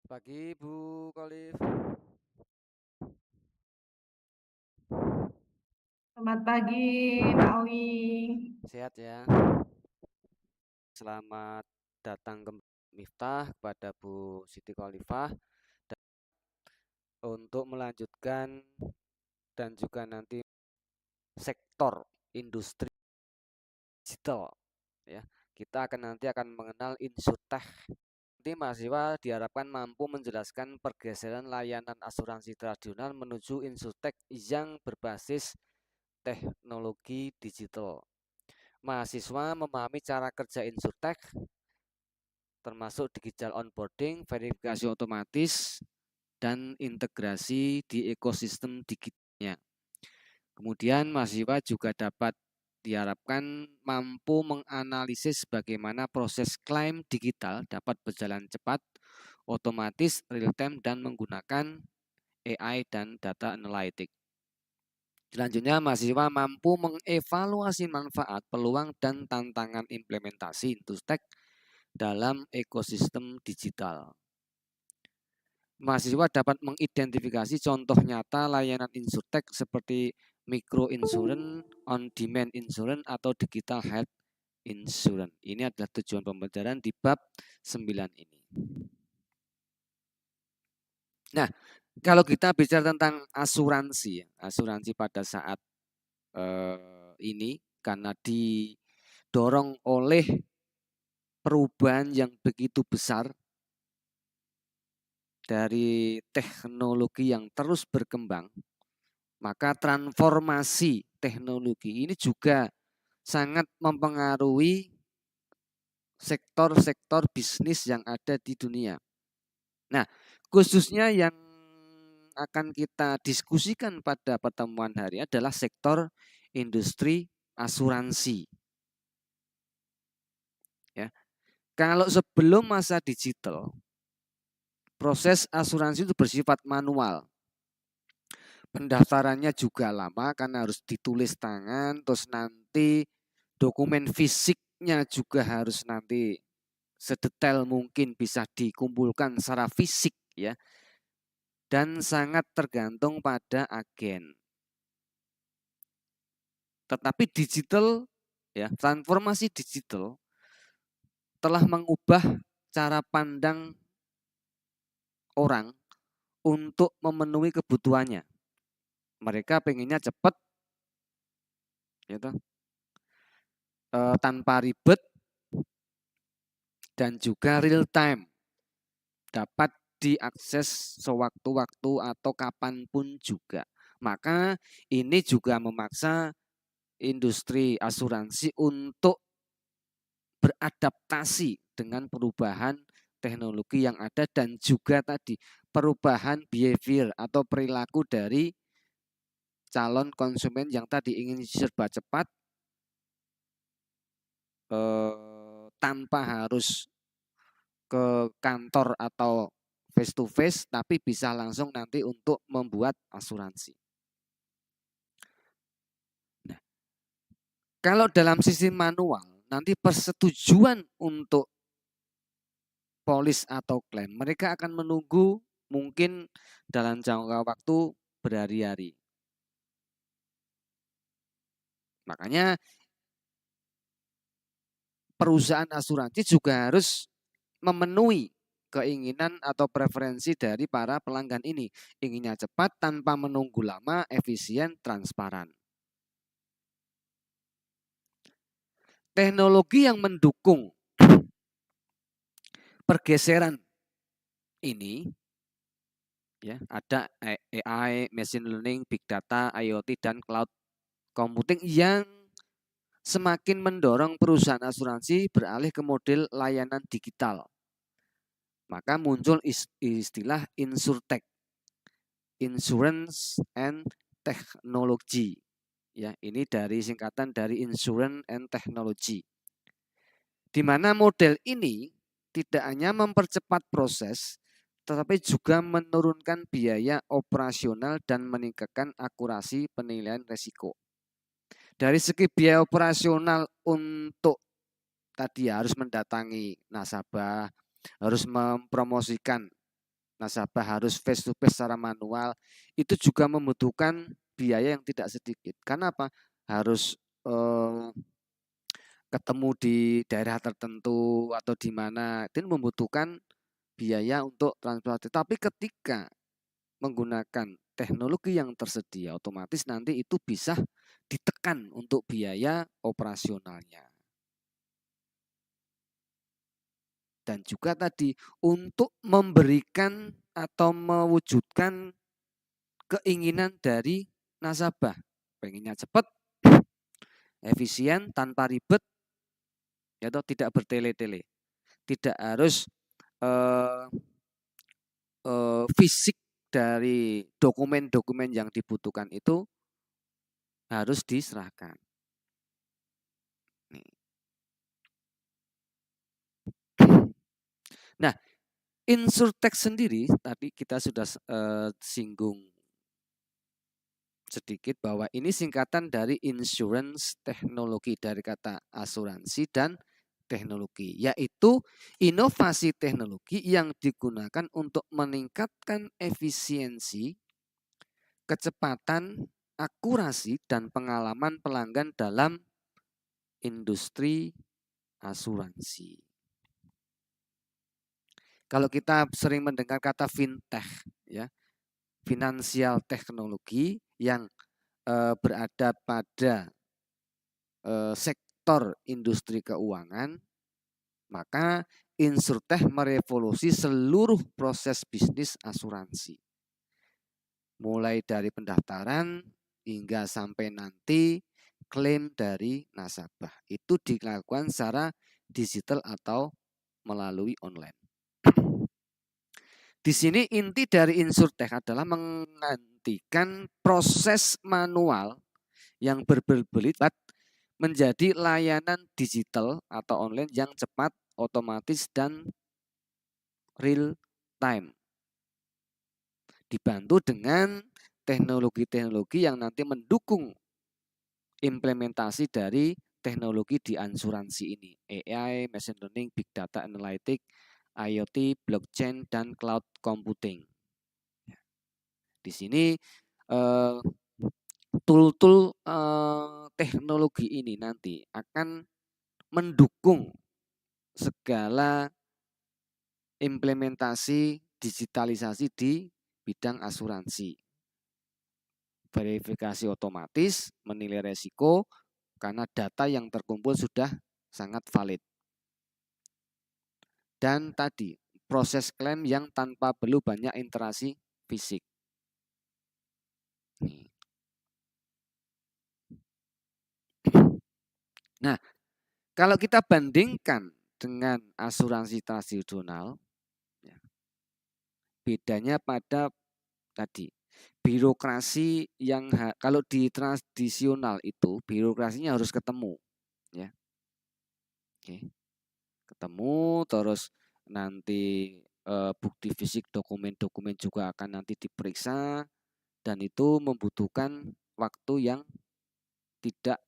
Pagi Bu Kolif. Selamat pagi, Pak Owi. Sehat ya. Selamat datang ke Miftah kepada Bu Siti Khalifah untuk melanjutkan dan juga nanti sektor industri digital ya. Kita nanti akan mengenal Insurtech. Nanti mahasiswa diharapkan mampu menjelaskan pergeseran layanan asuransi tradisional menuju Insurtech yang berbasis teknologi digital. Mahasiswa memahami cara kerja Insurtech termasuk digital onboarding, verifikasi otomatis, dan integrasi di ekosistem digitalnya. Kemudian mahasiswa juga dapat diharapkan mampu menganalisis bagaimana proses klaim digital dapat berjalan cepat, otomatis, real time, dan menggunakan AI dan data analytics. Selanjutnya, mahasiswa mampu mengevaluasi manfaat, peluang, dan tantangan implementasi Insurtech dalam ekosistem digital. Mahasiswa dapat mengidentifikasi contoh nyata layanan Insurtech seperti micro insurance, on-demand insurance, atau digital health insurance. Ini adalah tujuan pembelajaran di bab 9 ini. Nah, kalau kita bicara tentang asuransi, asuransi pada saat ini karena didorong oleh perubahan yang begitu besar dari teknologi yang terus berkembang, maka transformasi teknologi ini juga sangat mempengaruhi sektor-sektor bisnis yang ada di dunia. Nah, khususnya yang akan kita diskusikan pada pertemuan hari adalah sektor industri asuransi. Ya. Kalau sebelum masa digital, proses asuransi itu bersifat manual. Pendaftarannya juga lama karena harus ditulis tangan, terus nanti dokumen fisiknya juga harus nanti sedetail mungkin bisa dikumpulkan secara fisik ya. Dan sangat tergantung pada agen. Tetapi digital ya, transformasi digital telah mengubah cara pandang orang untuk memenuhi kebutuhannya. Mereka pengennya cepat gitu, tanpa ribet dan juga real time, dapat diakses sewaktu-waktu atau kapanpun juga. Maka ini juga memaksa industri asuransi untuk beradaptasi dengan perubahan teknologi yang ada dan juga tadi perubahan behavior atau perilaku dari calon konsumen yang tadi ingin serba cepat tanpa harus ke kantor atau face to face, tapi bisa langsung nanti untuk membuat asuransi. Nah, kalau dalam sisi manual, nanti persetujuan untuk polis atau klaim, mereka akan menunggu mungkin dalam jangka waktu berhari-hari. Makanya perusahaan asuransi juga harus memenuhi keinginan atau preferensi dari para pelanggan ini. Inginnya cepat tanpa menunggu lama, efisien, transparan. Teknologi yang mendukung pergeseran ini ya, ada AI, machine learning, big data, IoT, dan cloud computing yang semakin mendorong perusahaan asuransi beralih ke model layanan digital. Maka muncul istilah Insurtech, Insurance and Technology. Ya, ini dari singkatan dari Insurance and Technology. Di mana model ini tidak hanya mempercepat proses, tetapi juga menurunkan biaya operasional dan meningkatkan akurasi penilaian risiko. Dari segi biaya operasional untuk tadi harus mendatangi nasabah, harus mempromosikan nasabah harus face to face secara manual, itu juga membutuhkan biaya yang tidak sedikit. Karena apa? Harus ketemu di daerah tertentu atau di mana, itu membutuhkan biaya untuk transportasi. Tapi ketika menggunakan teknologi yang tersedia, otomatis nanti itu bisa ditekan untuk biaya operasionalnya. Dan juga tadi untuk memberikan atau mewujudkan keinginan dari nasabah. Pengennya cepat, efisien, tanpa ribet, atau tidak bertele-tele. Tidak harus fisik dari dokumen-dokumen yang dibutuhkan itu harus diserahkan. Nah, Insurtech sendiri tadi kita sudah singgung sedikit bahwa ini singkatan dari insurance teknologi, dari kata asuransi dan teknologi, yaitu inovasi teknologi yang digunakan untuk meningkatkan efisiensi, kecepatan, akurasi, dan pengalaman pelanggan dalam industri asuransi. Kalau kita sering mendengar kata fintech, ya, finansial teknologi yang berada pada sektor industri keuangan, maka Insurtech merevolusi seluruh proses bisnis asuransi. Mulai dari pendaftaran hingga sampai nanti klaim dari nasabah. Itu dilakukan secara digital atau melalui online. Di sini inti dari Insurtech adalah menggantikan proses manual yang berbelit-belit menjadi layanan digital atau online yang cepat, otomatis, dan real time. Dibantu dengan teknologi-teknologi yang nanti mendukung implementasi dari teknologi di asuransi ini. AI, machine learning, big data analytics, IoT, blockchain, dan cloud computing. Di sini tool-tool teknologi ini nanti akan mendukung segala implementasi digitalisasi di bidang asuransi. Verifikasi otomatis, menilai resiko karena data yang terkumpul sudah sangat valid. Dan tadi proses klaim yang tanpa perlu banyak interaksi fisik. Nah, kalau kita bandingkan dengan asuransi tradisional, bedanya pada tadi birokrasi yang kalau di tradisional itu birokrasinya harus ketemu, ya. Oke. Ketemu terus nanti bukti fisik dokumen-dokumen juga akan nanti diperiksa dan itu membutuhkan waktu yang tidak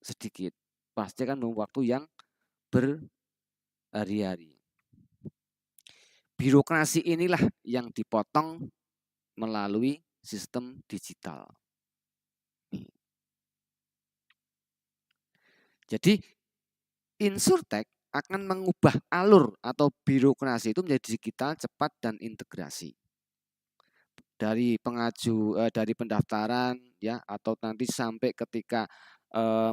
sedikit. Pasti kan waktu yang berhari-hari. Birokrasi inilah yang dipotong melalui sistem digital. Jadi Insurtech akan mengubah alur atau birokrasi itu menjadi digital, cepat, dan integrasi. Dari dari pendaftaran, ya, atau nanti sampai ketika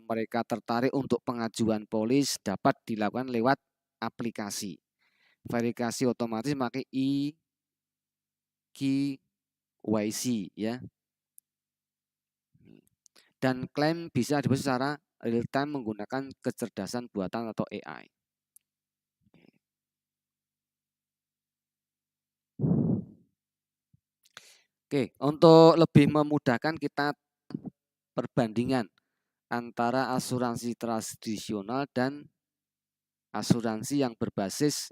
mereka tertarik untuk pengajuan polis dapat dilakukan lewat aplikasi. Verifikasi otomatis pakai eKYC, ya. Dan klaim bisa dibuat secara real time menggunakan kecerdasan buatan atau AI. Oke, untuk lebih memudahkan kita perbandingan antara asuransi tradisional dan asuransi yang berbasis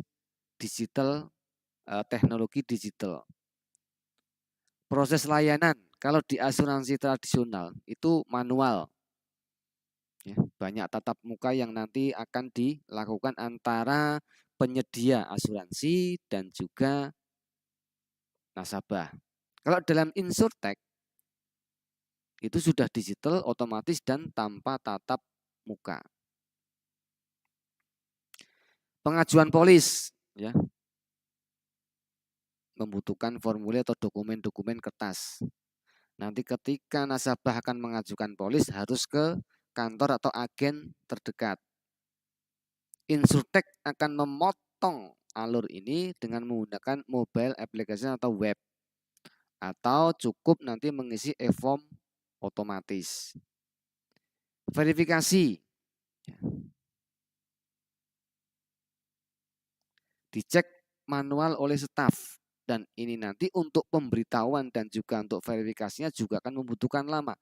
digital, teknologi digital. Proses layanan kalau di asuransi tradisional itu manual, ya, banyak tatap muka yang nanti akan dilakukan antara penyedia asuransi dan juga nasabah. Kalau dalam insurtech itu sudah digital, otomatis dan tanpa tatap muka. Pengajuan polis ya membutuhkan formulir atau dokumen-dokumen kertas. Nanti ketika nasabah akan mengajukan polis harus ke kantor atau agen terdekat. Insurtech akan memotong alur ini dengan menggunakan mobile application atau web, atau cukup nanti mengisi e-form otomatis. Verifikasi dicek manual oleh staf, dan ini nanti untuk pemberitahuan dan juga untuk verifikasinya juga akan membutuhkan lama.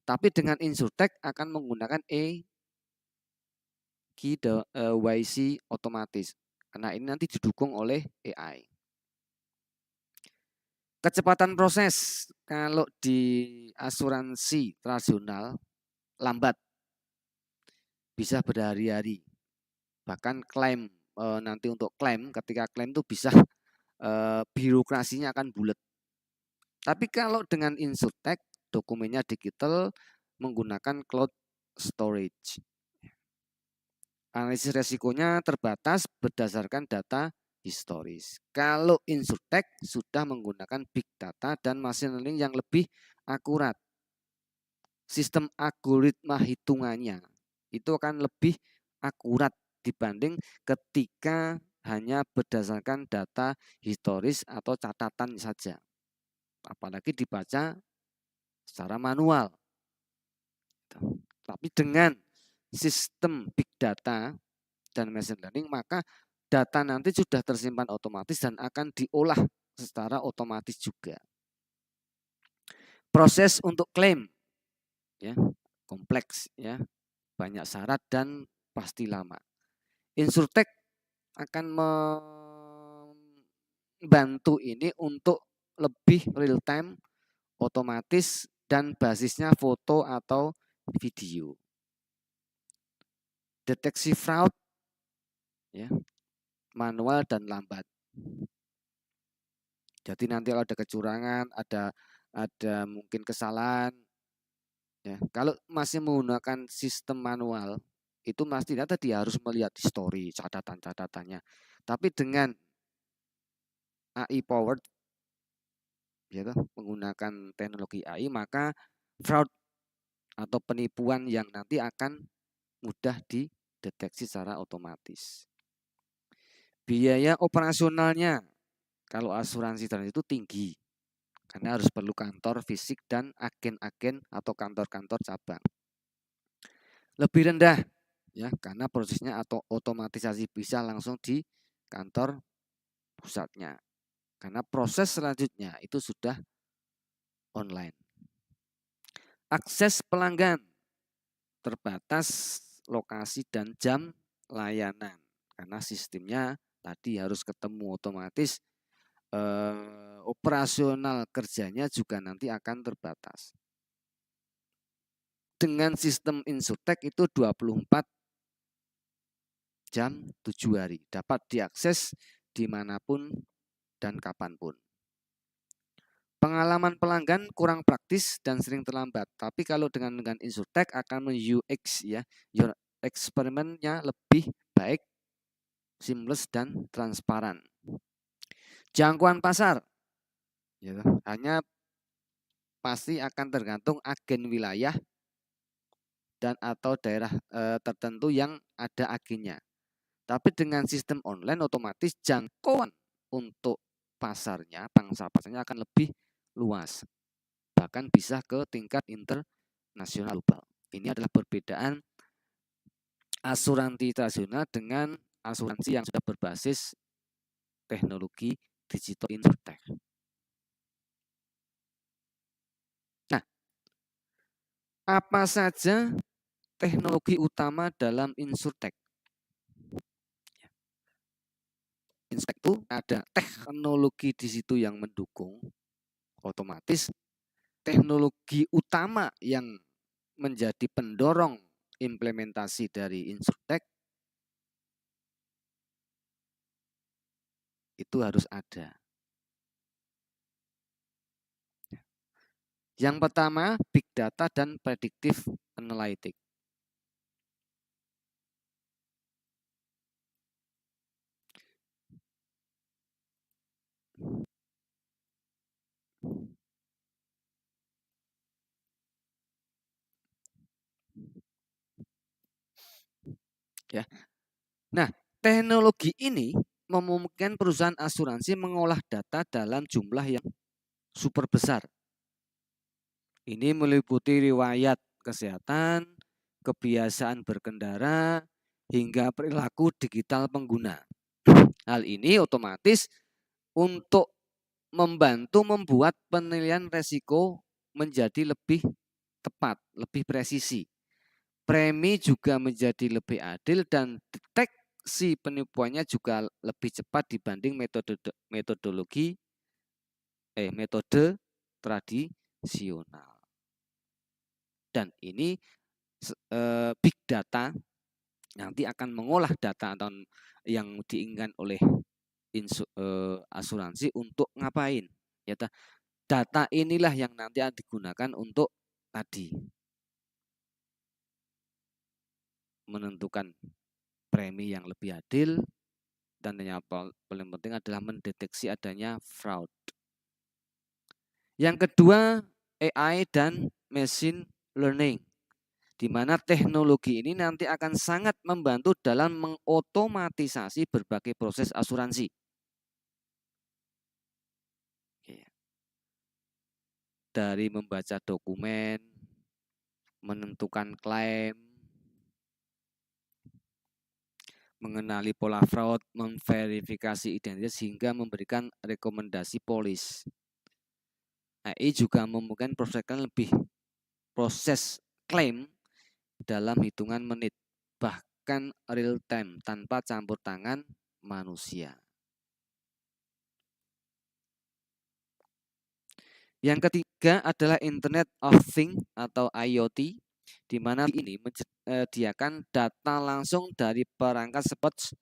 Tapi dengan Insurtech akan menggunakan KYC otomatis, karena ini nanti didukung oleh AI. Kecepatan proses kalau di asuransi tradisional lambat, bisa berhari-hari. Bahkan klaim nanti untuk klaim, ketika klaim itu bisa birokrasinya akan bulat. Tapi kalau dengan Insurtech dokumennya digital menggunakan cloud storage. Analisis resikonya terbatas berdasarkan data historis. Kalau Insurtech sudah menggunakan big data dan machine learning yang lebih akurat. Sistem algoritma hitungannya itu akan lebih akurat dibanding ketika hanya berdasarkan data historis atau catatan saja. Apalagi dibaca secara manual. Tapi dengan sistem big data dan machine learning, maka data nanti sudah tersimpan otomatis dan akan diolah secara otomatis juga. Proses untuk klaim ya kompleks ya, banyak syarat dan pasti lama. Insurtech akan membantu ini untuk lebih real time, otomatis dan basisnya foto atau video. Deteksi fraud ya, manual dan lambat. Jadi nanti kalau ada kecurangan, ada mungkin kesalahan ya. Kalau masih menggunakan sistem manual, itu pasti tadi harus melihat history, catatan-catatannya. Tapi dengan AI powered ya, menggunakan teknologi AI, maka fraud atau penipuan yang nanti akan mudah dideteksi secara otomatis. Biaya operasionalnya kalau asuransi itu tinggi, karena harus perlu kantor fisik dan agen-agen atau kantor-kantor cabang. Lebih rendah ya, karena prosesnya atau otomatisasi bisa langsung di kantor pusatnya. Karena proses selanjutnya itu sudah online. Akses pelanggan terbatas lokasi dan jam layanan, karena sistemnya tadi harus ketemu otomatis, operasional kerjanya juga nanti akan terbatas. Dengan sistem Insurtech itu 24 jam 7 hari dapat diakses dimanapun dan kapanpun. Pengalaman pelanggan kurang praktis dan sering terlambat. Tapi kalau dengan Insurtech akan UX ya, your experimentnya lebih baik, seamless dan transparan. Jangkauan pasar ya, hanya pasti akan tergantung agen wilayah dan atau daerah tertentu yang ada agennya. Tapi dengan sistem online otomatis jangkauan untuk pasarnya, pangsa pasarnya akan lebih luas. Bahkan bisa ke tingkat internasional global. Ini adalah perbedaan asuransi tradisional dengan asuransi yang sudah berbasis teknologi digital Insurtech. Nah, apa saja teknologi utama dalam Insurtech? Insurtech itu ada teknologi di situ yang mendukung, otomatis teknologi utama yang menjadi pendorong implementasi dari Insurtech Itu harus ada. Yang pertama, big data dan predictive analytics. Ya. Nah, teknologi ini memungkinkan perusahaan asuransi mengolah data dalam jumlah yang super besar. Ini meliputi riwayat kesehatan, kebiasaan berkendara, hingga perilaku digital pengguna. Hal ini otomatis untuk membantu membuat penilaian resiko menjadi lebih tepat, lebih presisi. Premi juga menjadi lebih adil dan deteksi penipuannya juga lebih cepat dibanding metode tradisional. Dan ini big data nanti akan mengolah data atau yang diinginkan oleh asuransi untuk ngapain? Ya, data inilah yang nanti akan digunakan untuk tadi menentukan premi yang lebih adil, dan yang paling penting adalah mendeteksi adanya fraud. Yang kedua, AI dan machine learning, di mana teknologi ini nanti akan sangat membantu dalam mengotomatisasi berbagai proses asuransi. Dari membaca dokumen, menentukan klaim, mengenali pola fraud, memverifikasi identitas, hingga memberikan rekomendasi polis. AI juga memungkinkan proses klaim dalam hitungan menit, bahkan real time tanpa campur tangan manusia. Yang ketiga adalah Internet of Things atau IoT, di mana ini menyediakan data langsung dari perangkat seperti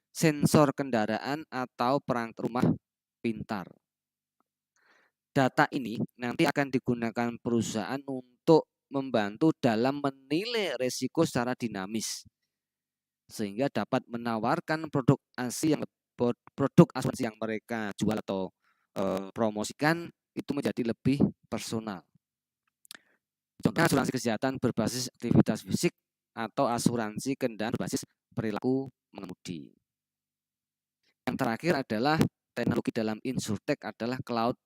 sensor kendaraan atau perangkat rumah pintar. Data ini nanti akan digunakan perusahaan untuk membantu dalam menilai risiko secara dinamis, sehingga dapat menawarkan produk asuransi yang mereka jual atau promosikan itu menjadi lebih personal. Contohnya asuransi kesehatan berbasis aktivitas fisik atau asuransi kendaraan berbasis perilaku mengemudi. Yang terakhir adalah teknologi dalam insurtech adalah cloud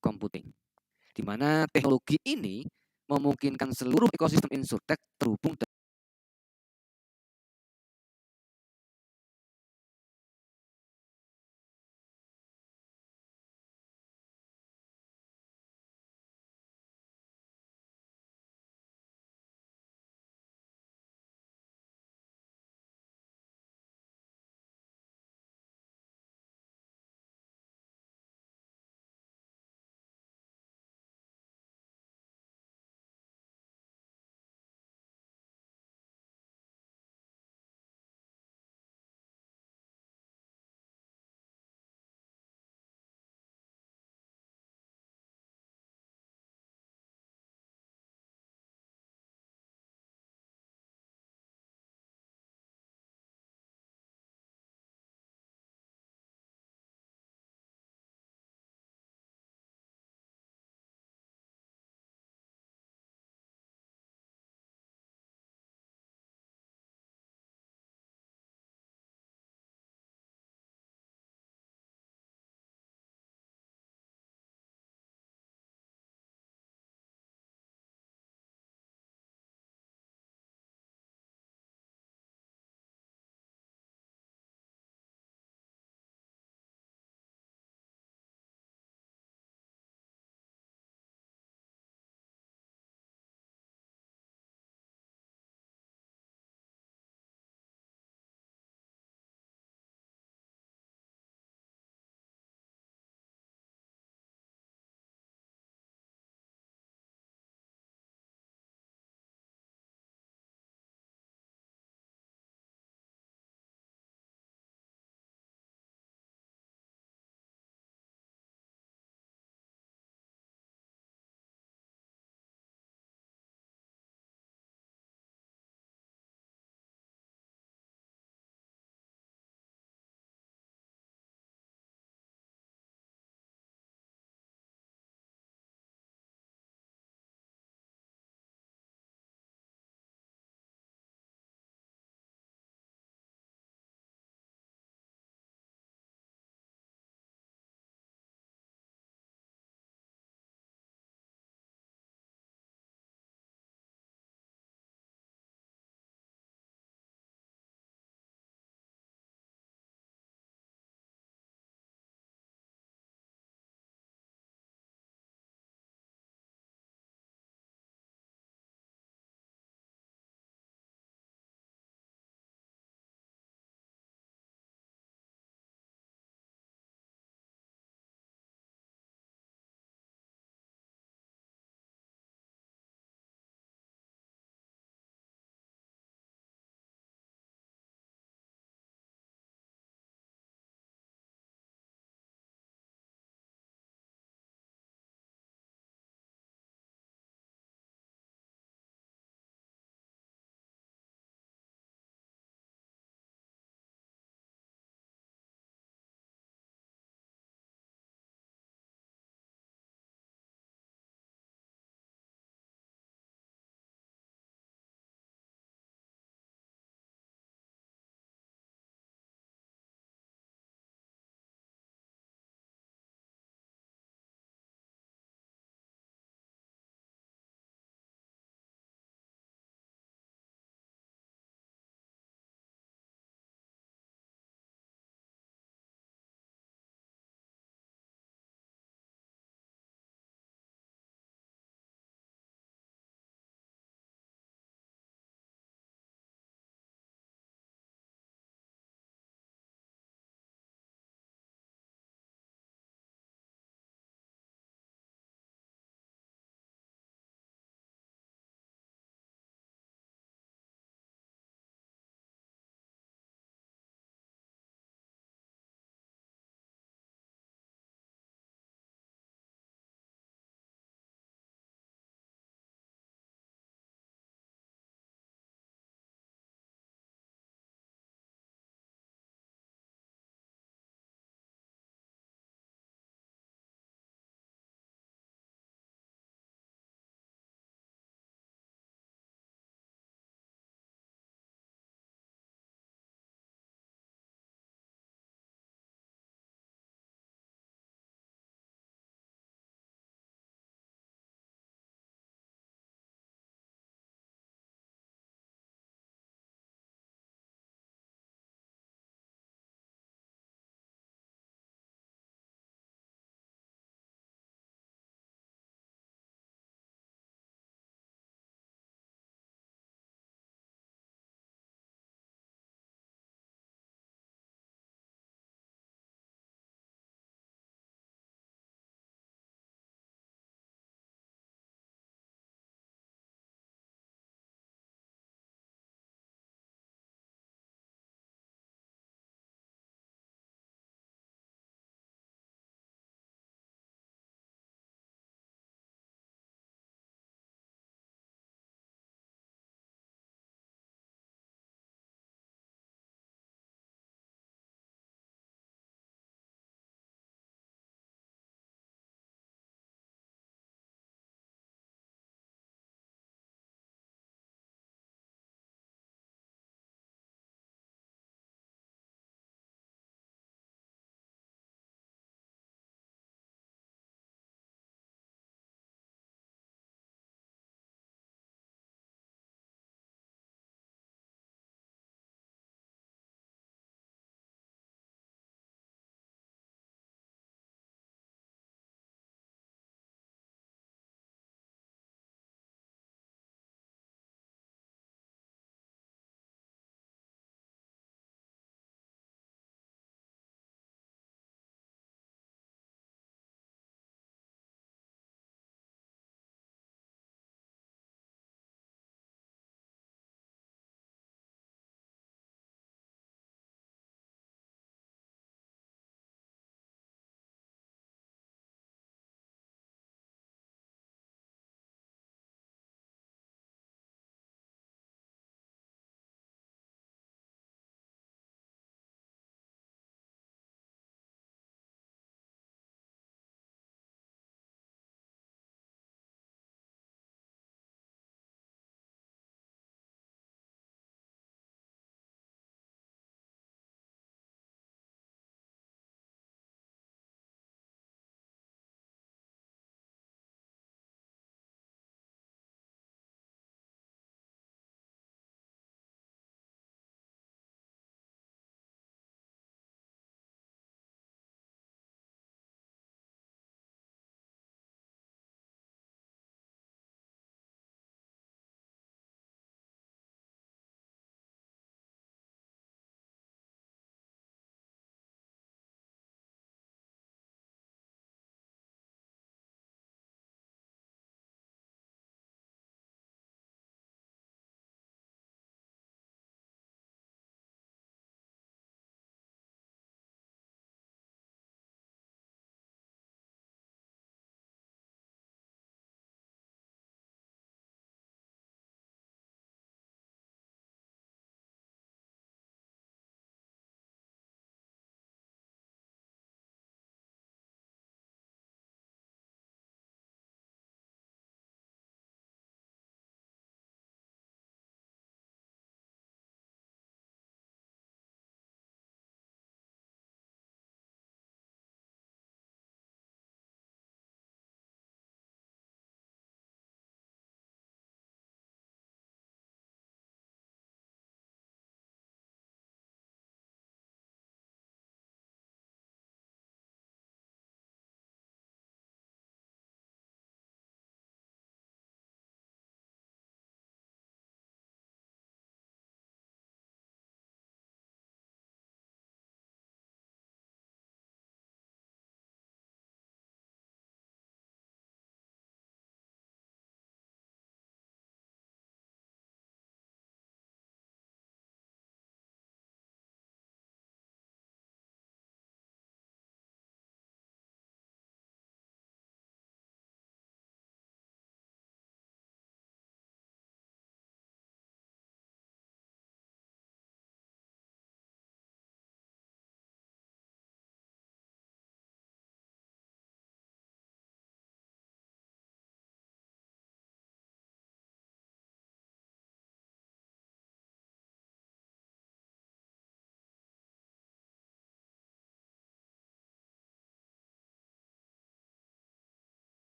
computing, di mana teknologi ini memungkinkan seluruh ekosistem insurtech terhubung